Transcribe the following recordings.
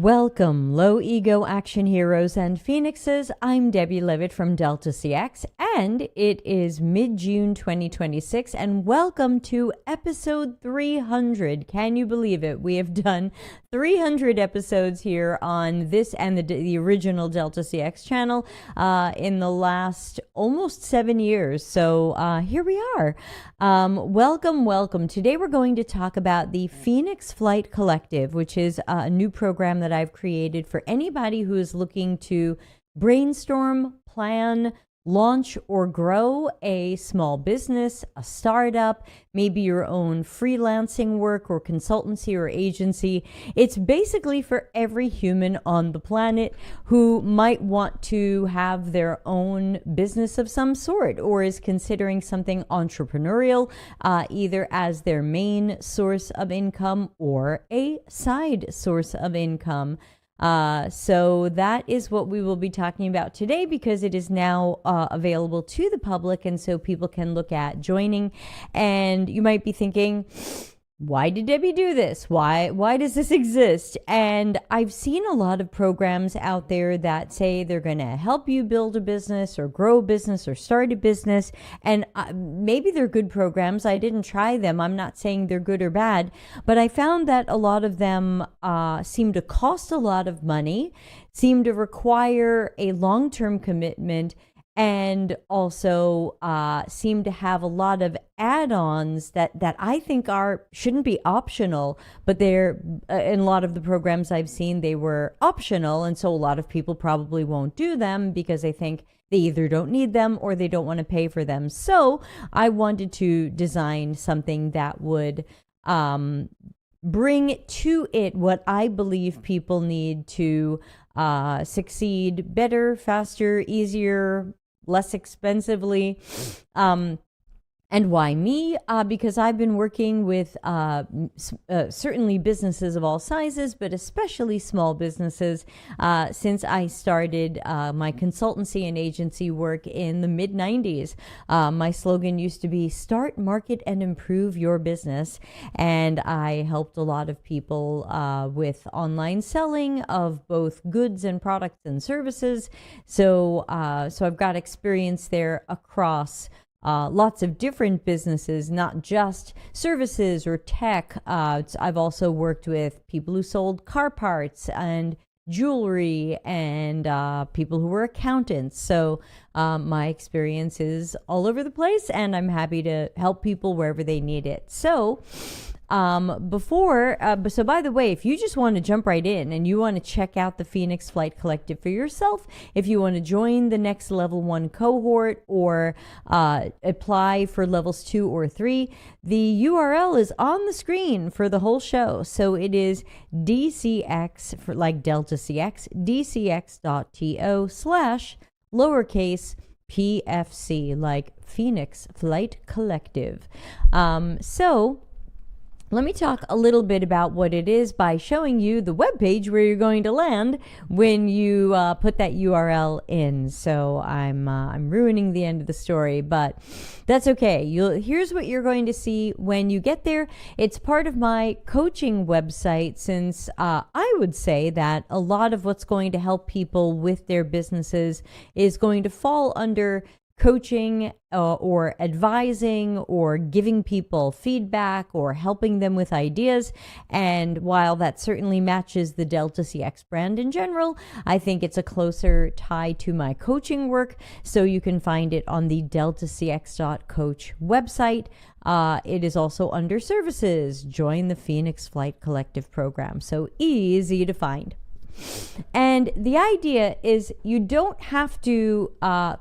Welcome, low ego action heroes and phoenixes. I'm Debbie Levitt from dcx, and it is mid-June 2026, and welcome to episode 300. Can you believe it? We have done 300 episodes here on this and the original dcx channel in the last almost 7 years. So here we are. Welcome. Today we're going to talk about the Phoenix Flight Collective, which is a new program that I've created for anybody who is looking to brainstorm, plan, launch, or grow a small business, a startup, maybe your own freelancing work or consultancy or agency. It's basically for every human on the planet who might want to have their own business of some sort or is considering something entrepreneurial, either as their main source of income or a side source of income. So that is what we will be talking about today, because it is now available to the public, and so people can look at joining. And you might be thinking, why did Debbie do this? Why does this exist? And I've seen a lot of programs out there that say they're going to help you build a business or grow a business or start a business. And maybe they're good programs. I didn't try them. I'm not saying they're good or bad, but I found that a lot of them seem to cost a lot of money, seem to require a long-term commitment, and also seem to have a lot of add-ons that I think shouldn't be optional, but they're in a lot of the programs I've seen, they were optional, and so a lot of people probably won't do them because they think they either don't need them or they don't want to pay for them. So I wanted to design something that would bring to it what I believe people need to succeed better, faster, easier, less expensively. And why me? Because I've been working with certainly businesses of all sizes, but especially small businesses since I started my consultancy and agency work in the mid-90s. My slogan used to be start, market, and improve your business. And I helped a lot of people with online selling of both goods and products and services. So I've got experience there across lots of different businesses, not just services or tech. I've also worked with people who sold car parts and jewelry and people who were accountants. So my experience is all over the place, and I'm happy to help people wherever they need it. So by the way, if you just want to jump right in and you want to check out the Phoenix Flight Collective for yourself, if you want to join the next level 1 cohort or apply for levels 2 or 3, the URL is on the screen for the whole show. So it is dcx, for like Delta CX, dcx.to / PFC, like Phoenix Flight Collective. So let me talk a little bit about what it is by showing you the webpage where you're going to land when you put that URL in. So I'm ruining the end of the story, but that's okay. Here's what you're going to see when you get there. It's part of my coaching website, since I would say that a lot of what's going to help people with their businesses is going to fall under coaching or advising or giving people feedback or helping them with ideas. And while that certainly matches the Delta CX brand in general, I think it's a closer tie to my coaching work. So you can find it on the dcx.coach website. It is also under services. Join the Phoenix Flight Collective program. So easy to find. And the idea is you don't have to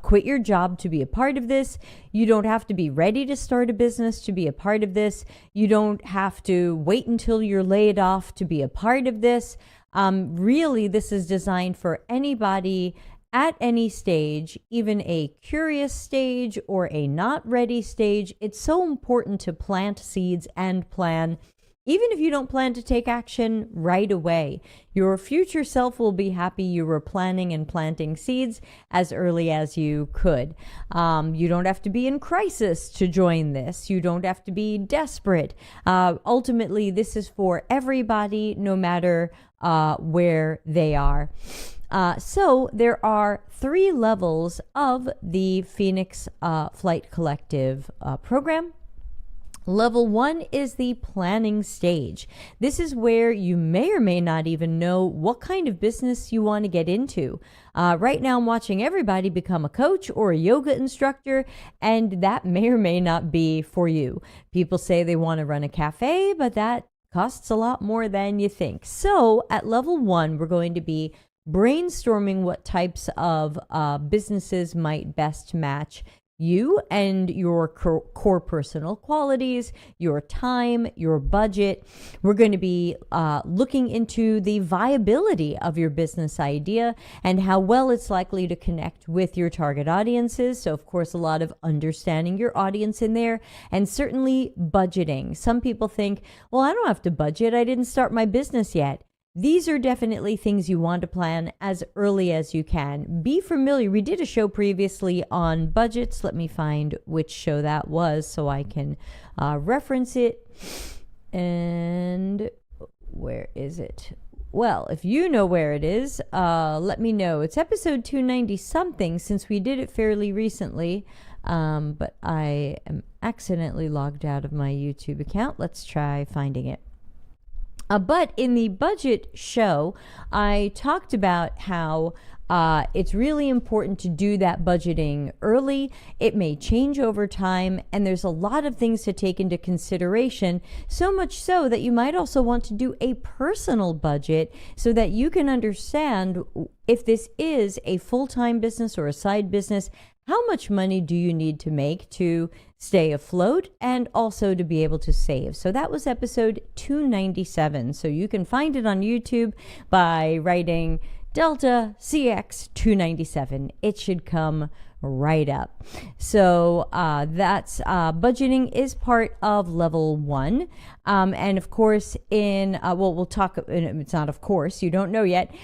quit your job to be a part of this. You don't have to be ready to start a business to be a part of this. You don't have to wait until you're laid off to be a part of this. Really, this is designed for anybody at any stage, even a curious stage or a not ready stage. It's so important to plant seeds and plan Even if you don't plan to take action right away, your future self will be happy you were planning and planting seeds as early as you could. You don't have to be in crisis to join this. You don't have to be desperate. Ultimately, this is for everybody, no matter where they are. So there are 3 levels of the Phoenix Flight Collective program. Level 1 is the planning stage. This is where you may or may not even know what kind of business you want to get into. Right now, I'm watching everybody become a coach or a yoga instructor, and that may or may not be for you. People say they want to run a cafe, but that costs a lot more than you think. So at level 1, we're going to be brainstorming what types of businesses might best match you and your core personal qualities, your time, your budget. We're going to be looking into the viability of your business idea and how well it's likely to connect with your target audiences. So, of course, a lot of understanding your audience in there, and certainly budgeting. Some people think, well, I don't have to budget. I didn't start my business yet. These are definitely things you want to plan as early as you can. Be familiar. We did a show previously on budgets. Let me find which show that was so I can reference it. And where is it? Well, if you know where it is, let me know. It's episode 290 something, since we did it fairly recently. But I am accidentally logged out of my YouTube account. Let's try finding it. But in the budget show, I talked about how it's really important to do that budgeting early. It may change over time, and there's a lot of things to take into consideration, so much so that you might also want to do a personal budget so that you can understand if this is a full-time business or a side business. How much money do you need to make to stay afloat and also to be able to save? So that was episode 297. So you can find it on YouTube by writing dcx 297. It should come right up. So that's budgeting is part of level 1. And of course, we'll talk, it's not of course, you don't know yet.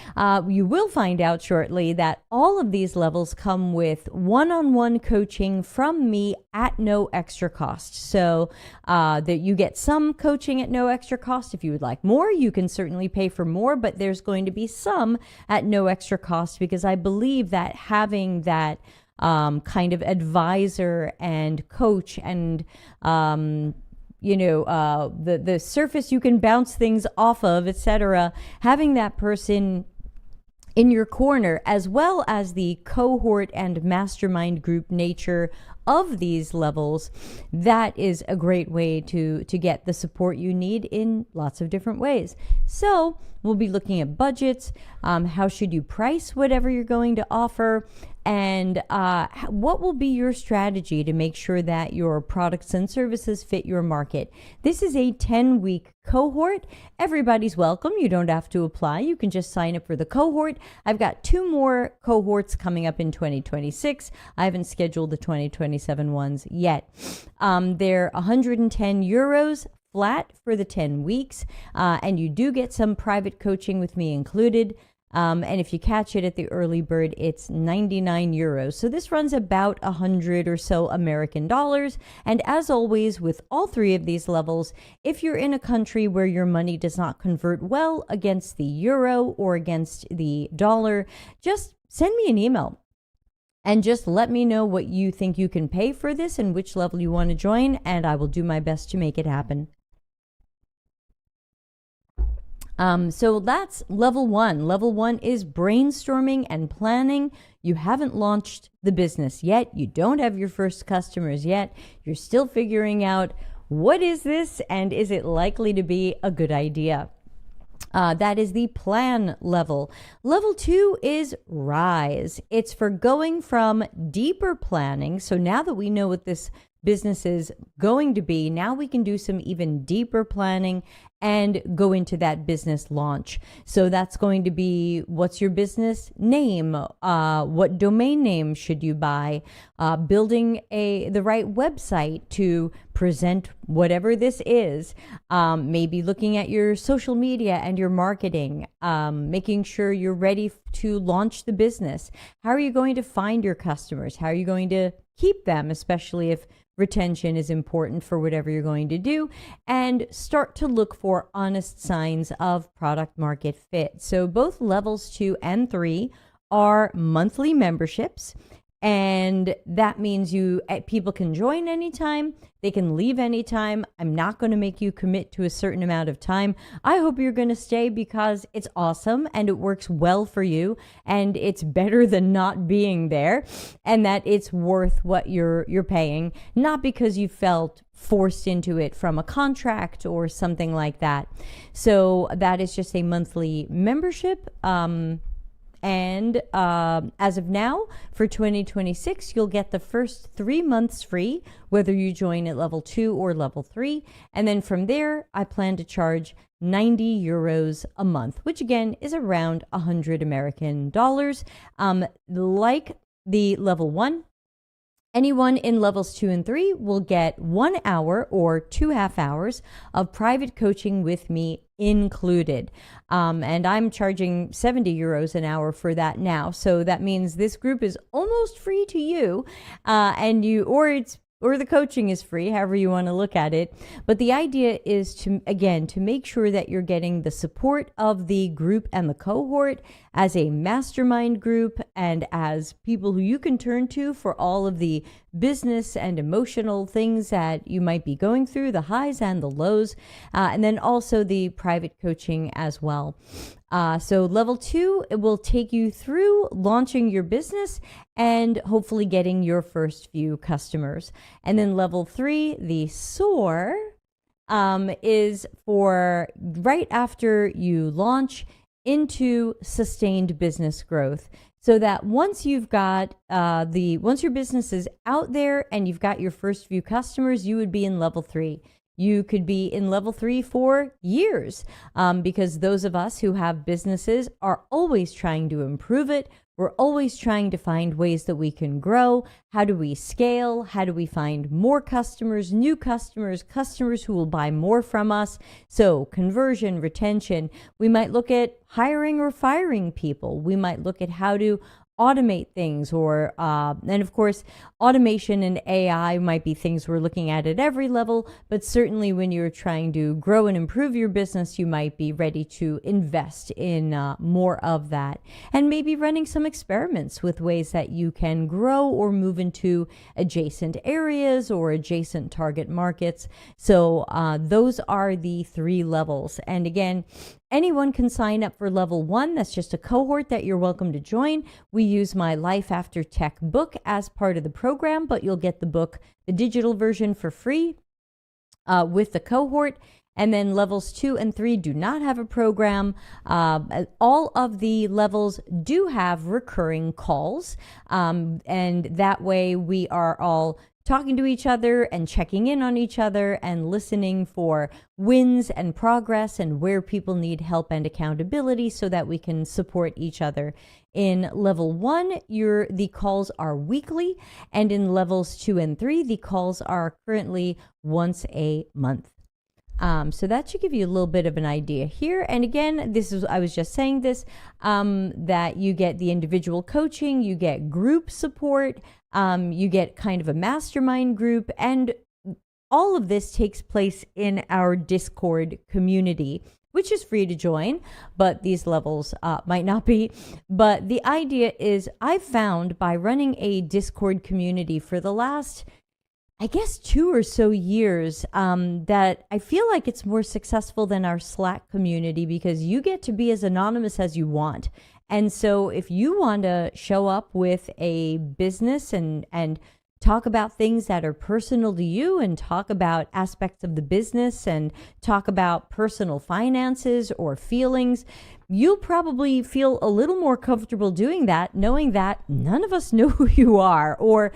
You will find out shortly that all of these levels come with one-on-one coaching from me at no extra cost. So that you get some coaching at no extra cost. If you would like more, you can certainly pay for more, but there's going to be some at no extra cost, because I believe that having that kind of advisor and coach and the surface you can bounce things off of, etc., having that person in your corner, as well as the cohort and mastermind group nature of these levels, that is a great way to get the support you need in lots of different ways. So we'll be looking at budgets, how should you price whatever you're going to offer, and what will be your strategy to make sure that your products and services fit your market. This is a 10-week cohort. Everybody's welcome. You don't have to apply. You can just sign up for the cohort. I've got 2 more cohorts coming up in 2026. I haven't scheduled the 2027 ones yet. They're 110 euros flat for the 10 weeks, and you do get some private coaching with me included. And if you catch it at the early bird, it's 99 euros. So this runs about 100 or so American dollars. And as always, with all 3 of these levels, if you're in a country where your money does not convert well against the euro or against the dollar, just send me an email and just let me know what you think you can pay for this and which level you want to join, and I will do my best to make it happen. So that's level 1. Level 1 is brainstorming and planning. You haven't launched the business yet. You don't have your first customers yet. You're still figuring out, what is this and is it likely to be a good idea? That is the plan level. Level 2 is rise. It's for going from deeper planning. So now that we know what this business is going to be, now we can do some even deeper planning and go into that business launch. So that's going to be, what's your business name? What domain name should you buy? Building the right website to present whatever this is. Maybe looking at your social media and your marketing, making sure you're ready to launch the business. How are you going to find your customers? How are you going to keep them, especially if retention is important for whatever you're going to do, and start to look for honest signs of product market fit. So both levels 2 and 3 are monthly memberships. And that means people can join anytime, they can leave anytime. I'm not going to make you commit to a certain amount of time. I hope you're going to stay because it's awesome and it works well for you and it's better than not being there, and that it's worth what you're paying, not because you felt forced into it from a contract or something like that. So that is just a monthly membership. And as of now, for 2026, you'll get the first 3 months free, whether you join at level 2 or level 3. And then from there, I plan to charge 90 euros a month, which again is around 100 American dollars. Like the level 1, anyone in levels 2 and 3 will get 1 hour or 2 half hours of private coaching with me included. And I'm charging 70 euros an hour for that now. So that means this group is almost free to you, or the coaching is free, however you want to look at it. But the idea is to make sure that you're getting the support of the group and the cohort as a mastermind group and as people who you can turn to for all of the business and emotional things that you might be going through, the highs and the lows, and then also the private coaching as well. So level 2, it will take you through launching your business and hopefully getting your first few customers. And then level 3, the SOAR, is for right after you launch into sustained business growth. So that once you've got once your business is out there and you've got your first few customers, you would be in level 3. You could be in level 3 for years, because those of us who have businesses are always trying to improve it. We're always trying to find ways that we can grow. How do we scale? How do we find more customers, new customers, customers who will buy more from us? So conversion, retention. We might look at hiring or firing people. We might look at how to automate things, or and of course automation and AI might be things we're looking at every level, but certainly when you're trying to grow and improve your business, you might be ready to invest in more of that, and maybe running some experiments with ways that you can grow or move into adjacent areas or adjacent target markets. So those are the 3 levels. And again, anyone can sign up for level 1. That's just a cohort that you're welcome to join. We use my Life After Tech book as part of the program, but you'll get the book, the digital version, for free with the cohort. And then levels 2 and 3 do not have a program. All of the levels do have recurring calls. And that way we are all talking to each other and checking in on each other and listening for wins and progress and where people need help and accountability so that we can support each other. In level 1, the calls are weekly, and in levels 2 and 3, the calls are currently once a month. So that should give you a little bit of an idea here. And again, I was just saying this, that you get the individual coaching, you get group support, you get kind of a mastermind group, and all of this takes place in our Discord community, which is free to join, but these levels might not be. But the idea is, I've found by running a Discord community for the last, I guess, 2 or so years, that I feel like it's more successful than our Slack community, because you get to be as anonymous as you want. And so if you want to show up with a business and talk about things that are personal to you, and talk about aspects of the business, and talk about personal finances or feelings, you'll probably feel a little more comfortable doing that, knowing that none of us know who you are, or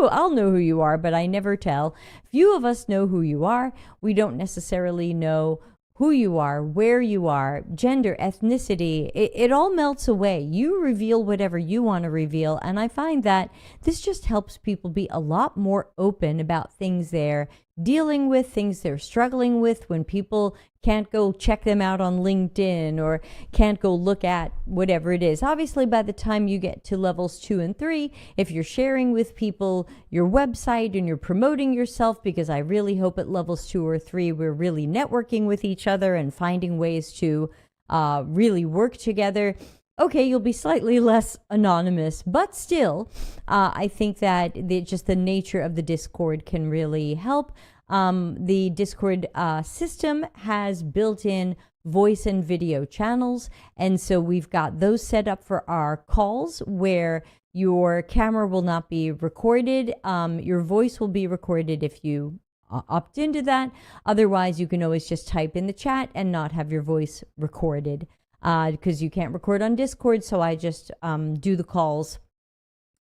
I'll know who you are, but I never tell. Few of us know who you are. We don't necessarily know who you are, where you are, gender, ethnicity, it all melts away. You reveal whatever you want to reveal. And I find that this just helps people be a lot more open about things they're dealing with, things they're struggling with, when people can't go check them out on LinkedIn or can't go look at whatever it is. Obviously, by the time you get to levels 2 and 3, if you're sharing with people your website and you're promoting yourself, because I really hope at levels 2 or 3, we're really networking with each other and finding ways to really work together. Okay, you'll be slightly less anonymous, but still, I think that just the nature of the Discord can really help. The Discord system has built-in voice and video channels, and so we've got those set up for our calls where your camera will not be recorded. Your voice will be recorded if you opt into that. Otherwise, you can always just type in the chat and not have your voice recorded. Because you can't record on Discord, so I just do the calls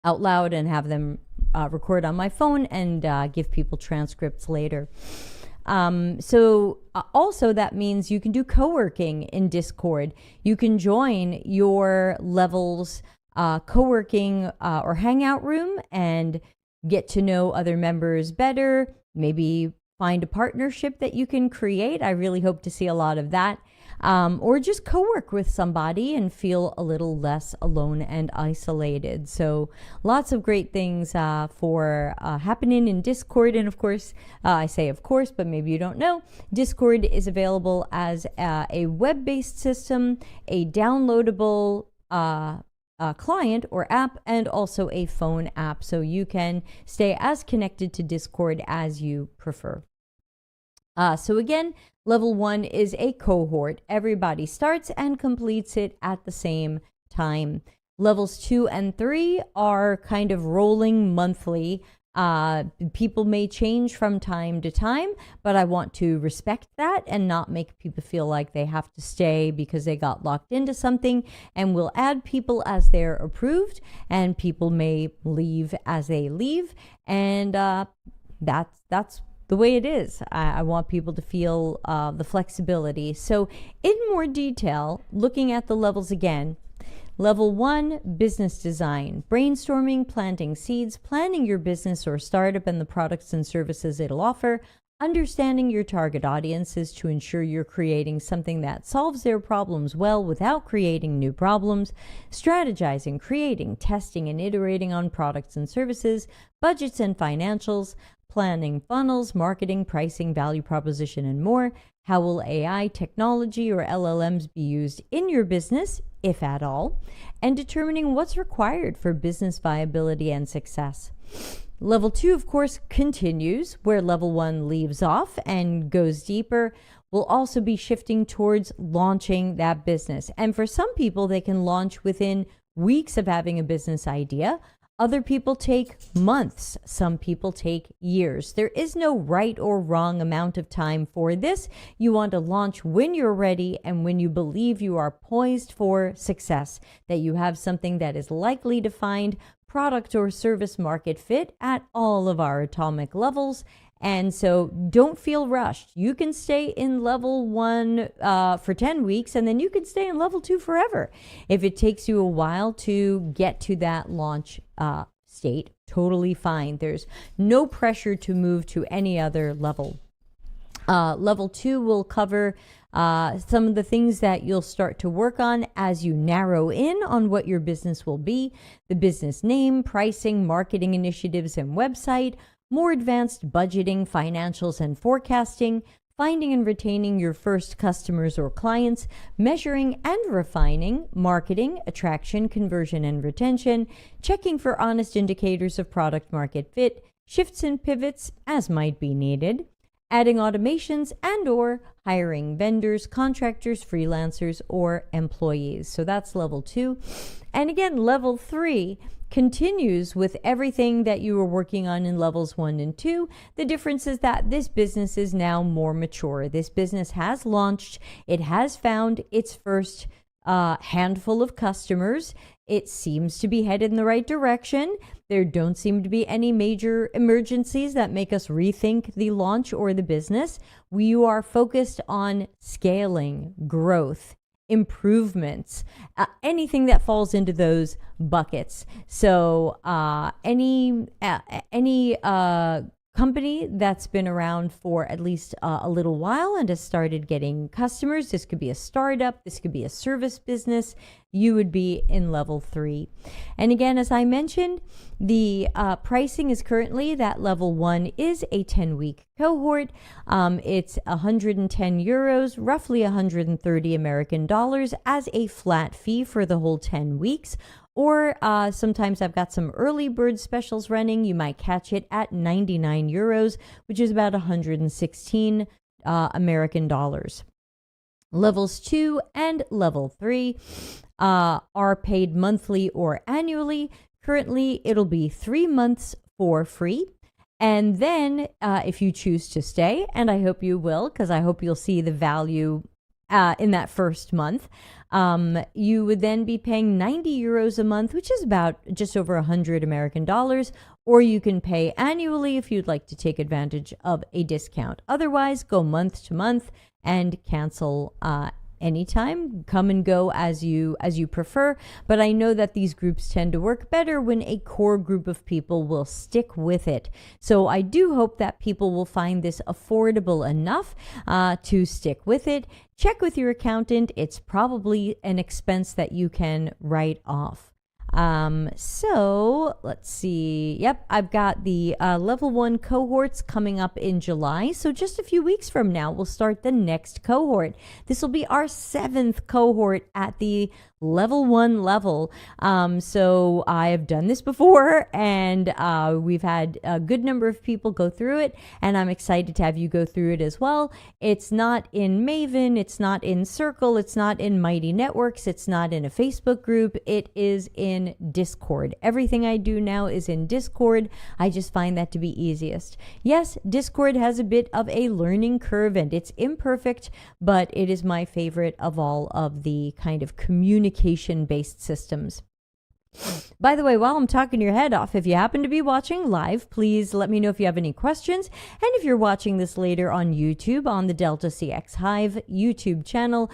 out loud and have them record on my phone and give people transcripts later. Also that means you can do co-working in Discord. You can join your levels co-working or hangout room and get to know other members better, maybe find a partnership that you can create. I really hope to see a lot of that. Or just co-work with somebody and feel a little less alone and isolated. So lots of great things for happening in Discord. And of course, I say of course, but maybe you don't know, Discord is available as a web-based system, a downloadable client or app, and also a phone app. So you can stay as connected to Discord as you prefer. So again, level 1 is a cohort. Everybody starts and completes it at the same time. Levels 2 and 3 are kind of rolling monthly. People may change from time to time, but I want to respect that and not make people feel like they have to stay because they got locked into something. And we'll add people as they're approved, and people may leave as they leave. And that's the way it is. I want people to feel the flexibility. So in more detail, looking at the levels again, level 1, business design, brainstorming, planting seeds, planning your business or startup and the products and services it'll offer, understanding your target audiences to ensure you're creating something that solves their problems well without creating new problems, strategizing, creating, testing, and iterating on products and services, budgets and financials, planning funnels, marketing, pricing, value proposition, and more. How will AI, technology, or LLMs be used in your business, if at all? And determining what's required for business viability and success. Level 2, of course, continues where level 1 leaves off and goes deeper. We'll also be shifting towards launching that business. And for some people, they can launch within weeks of having a business idea. Other people take months. Some people take years. There is no right or wrong amount of time for this. You want to launch when you're ready and when you believe you are poised for success, that you have something that is likely to find product or service market fit at all of our atomic levels. And so don't feel rushed. You can stay in level 1 for 10 weeks, and then you can stay in level 2 forever. If it takes you a while to get to that launch state, totally fine. There's no pressure to move to any other level. Level 2 will cover some of the things that you'll start to work on as you narrow in on what your business will be: the business name, pricing, marketing initiatives, and website, more advanced budgeting, financials, and forecasting, finding and retaining your first customers or clients, measuring and refining marketing, attraction, conversion, and retention, checking for honest indicators of product market fit, shifts and pivots as might be needed, adding automations and or hiring vendors, contractors, freelancers, or employees. So that's level 2. And again, level 3 continues with everything that you were working on in levels 1 and 2. The difference is that this business is now more mature. This business has launched. It has found its first handful of customers. It seems to be headed in the right direction. There don't seem to be any major emergencies that make us rethink the launch or the business. We are focused on scaling, growth, improvements, anything that falls into those buckets. So any company that's been around for at least a little while and has started getting customers, this could be a startup, this could be a service business, you would be in level 3. And again, as I mentioned, the pricing is currently that level 1 is a 10-week cohort. It's 110 euros, roughly 130 American dollars as a flat fee for the whole 10 weeks. Or sometimes I've got some early bird specials running. You might catch it at 99 euros, which is about 116 American dollars. Levels 2 and level 3 are paid monthly or annually. Currently, it'll be 3 months for free. And then if you choose to stay, and I hope you will, because I hope you'll see the value in that first month, you would then be paying 90 euros a month, which is about just over 100 American dollars, or you can pay annually if you'd like to take advantage of a discount. Otherwise, go month to month and cancel anytime. Come and go as you prefer, but I know that these groups tend to work better when a core group of people will stick with it. So I do hope that people will find this affordable enough to stick with it. Check with your accountant. It's probably an expense that you can write off. So let's see. Yep, I've got the level 1 cohorts coming up in July. So just a few weeks from now, we'll start the next cohort. This will be our 7th cohort at the level 1 level. So I have done this before, and we've had a good number of people go through it, and I'm excited to have you go through it as well. It's not in Maven, it's not in Circle, it's not in Mighty Networks, it's not in a Facebook group, it is in Discord. Everything I do now is in Discord. I just find that to be easiest. Yes, Discord has a bit of a learning curve and it's imperfect, but it is my favorite of all of the kind of communication-based systems. By the way, while I'm talking your head off, if you happen to be watching live, please let me know if you have any questions. And if you're watching this later on YouTube, on the Delta CX Hive YouTube channel,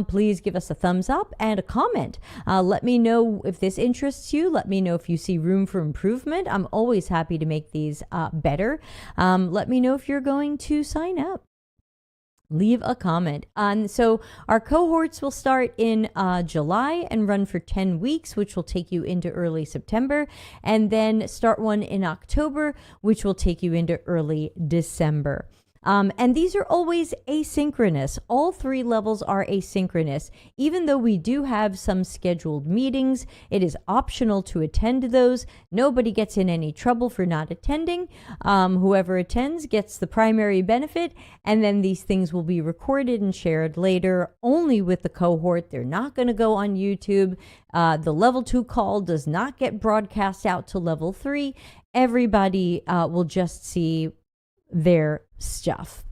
please give us a thumbs up and a comment. Let me know if this interests you. Let me know if you see room for improvement. I'm always happy to make these better. Let me know if you're going to sign up. Leave a comment. So our cohorts will start in July and run for 10 weeks, which will take you into early September, and then start one in October, which will take you into early December. And these are always asynchronous. All 3 levels are asynchronous. Even though we do have some scheduled meetings, it is optional to attend those. Nobody gets in any trouble for not attending. Whoever attends gets the primary benefit, and then these things will be recorded and shared later only with the cohort. They're not going to go on YouTube. The level 2 call does not get broadcast out to level 3. Everybody will just see their stuff.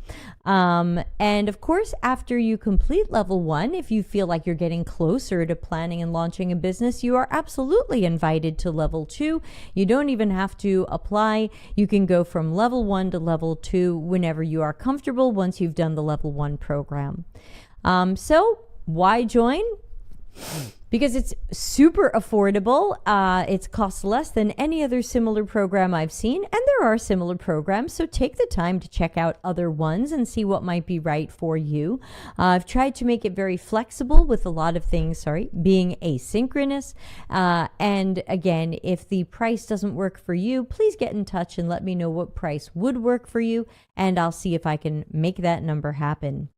And of course, after you complete level 1, if you feel like you're getting closer to planning and launching a business, you are absolutely invited to level 2. You don't even have to apply. You can go from level 1 to level 2 whenever you are comfortable once you've done the level 1 program. So why join? Because it's super affordable. It costs less than any other similar program I've seen, and there are similar programs, so take the time to check out other ones and see what might be right for you. I've tried to make it very flexible with a lot of things, being asynchronous. And again, if the price doesn't work for you, please get in touch and let me know what price would work for you, and I'll see if I can make that number happen.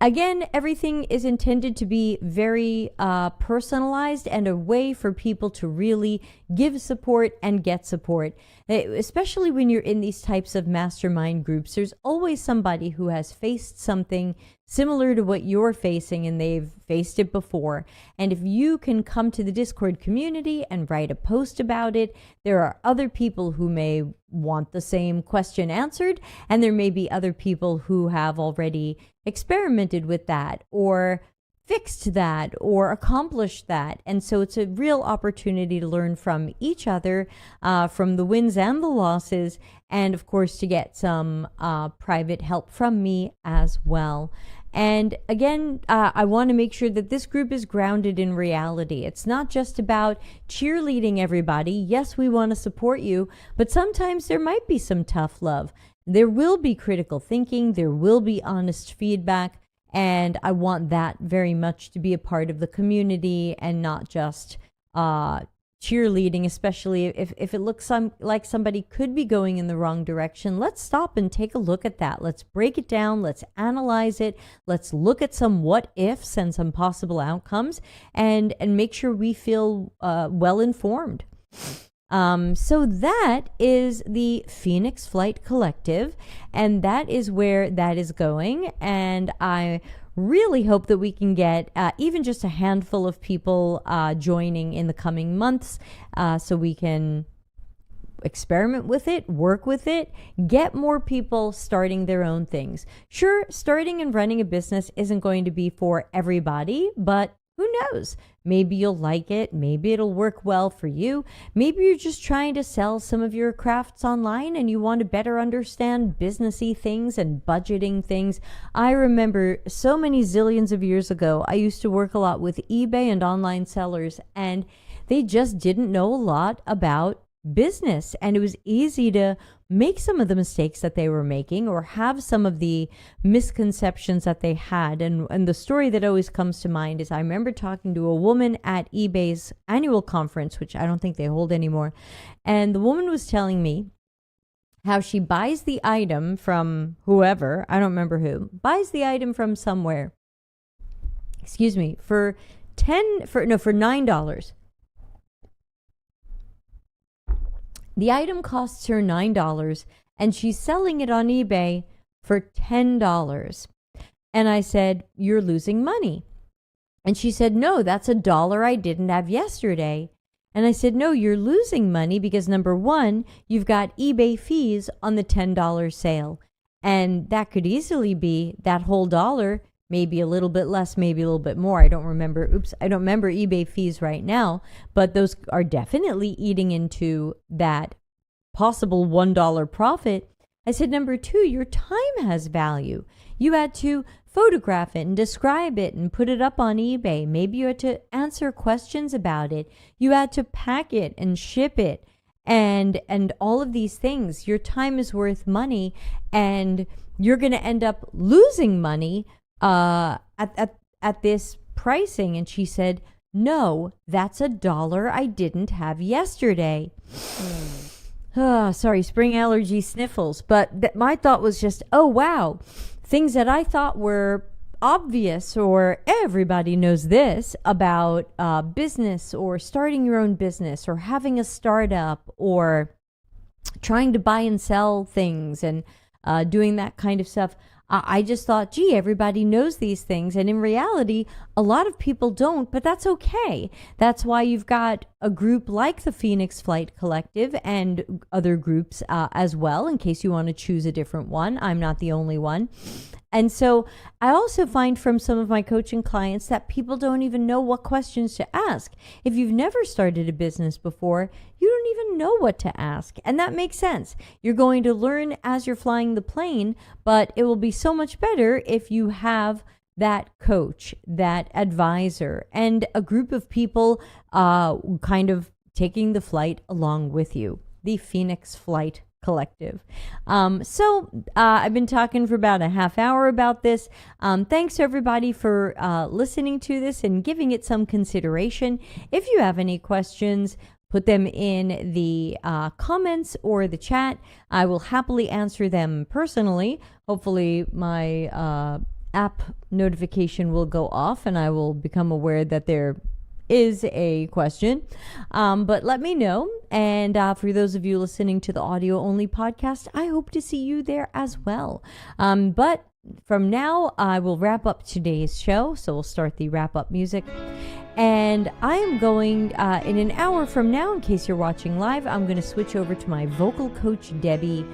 Again, everything is intended to be very personalized and a way for people to really give support and get support. Especially when you're in these types of mastermind groups, there's always somebody who has faced something similar to what you're facing and they've faced it before. And if you can come to the Discord community and write a post about it, there are other people who may want the same question answered, and there may be other people who have already experimented with that or fixed that or accomplished that. And so it's a real opportunity to learn from each other, from the wins and the losses, and of course to get some private help from me as well. And again, I want to make sure that this group is grounded in reality. It's not just about cheerleading everybody. Yes, we want to support you, but sometimes there might be some tough love. There will be critical thinking. There will be honest feedback. And I want that very much to be a part of the community and not just cheerleading, especially if it looks like somebody could be going in the wrong direction. Let's stop and take a look at that. Let's break it down. Let's analyze it. Let's look at some what ifs and some possible outcomes and make sure we feel well informed. So that is the Phoenix Flight Collective, and that is where that is going. And I really hope that we can get even just a handful of people joining in the coming months, so we can experiment with it, work with it, get more people starting their own things. Sure, starting and running a business isn't going to be for everybody, but who knows? Maybe you'll like it. Maybe it'll work well for you. Maybe you're just trying to sell some of your crafts online and you want to better understand businessy things and budgeting things. I remember so many zillions of years ago, I used to work a lot with eBay and online sellers, and they just didn't know a lot about business, and it was easy to make some of the mistakes that they were making or have some of the misconceptions that they had. And the story that always comes to mind is I remember talking to a woman at eBay's annual conference, which I don't think they hold anymore, and the woman was telling me how she buys the item from whoever, I don't remember who, buys the item from somewhere, for $9. The item costs her $9 and she's selling it on eBay for $10. And I said, "You're losing money." And she said, "No, that's $1 I didn't have yesterday." And I said, "No, you're losing money because number one, you've got eBay fees on the $10 sale. And that could easily be that whole dollar, maybe a little bit less, maybe a little bit more. I don't remember eBay fees right now, but those are definitely eating into that possible $1 profit." I said, "Number two, your time has value. You had to photograph it and describe it and put it up on eBay. Maybe you had to answer questions about it. You had to pack it and ship it and all of these things. Your time is worth money, and you're going to end up losing money at this pricing." And she said, "No, that's $1 I didn't have yesterday." Sorry, spring allergy sniffles. But my thought was just, oh, wow. Things that I thought were obvious or everybody knows this about business or starting your own business or having a startup or trying to buy and sell things and doing that kind of stuff. I just thought, gee, everybody knows these things. And in reality, a lot of people don't, but that's okay. That's why you've got a group like the Phoenix Flight Collective and other groups as well, in case you want to choose a different one. I'm not the only one. And so I also find from some of my coaching clients that people don't even know what questions to ask. If you've never started a business before, you don't even know what to ask. And that makes sense. You're going to learn as you're flying the plane, but it will be so much better if you have that coach, that advisor, and a group of people kind of taking the flight along with you. The Phoenix Flight Collective. So I've been talking for about a half hour about this. Thanks everybody for listening to this and giving it some consideration. If you have any questions, put them in the comments or the chat. I will happily answer them personally. Hopefully my app notification will go off and I will become aware that there is a question, but let me know. And for those of you listening to the audio only podcast, I hope to see you there as well. But from now, I will wrap up today's show. So we'll start the wrap up music. And I am going, in an hour from now, in case you're watching live, I'm going to switch over to my Vocal Coach Debbie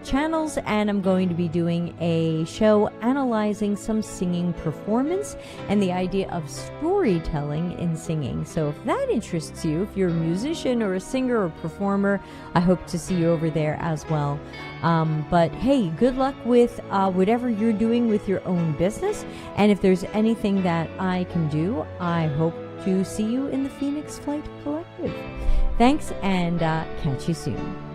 channels, and I'm going to be doing a show analyzing some singing performance and the idea of storytelling in singing. So if that interests you, if you're a musician or a singer or performer, I hope to see you over there as well. But hey, good luck with whatever you're doing with your own business. And if there's anything that I can do, I hope to see you in the Phoenix Flight Collective. Thanks, and catch you soon.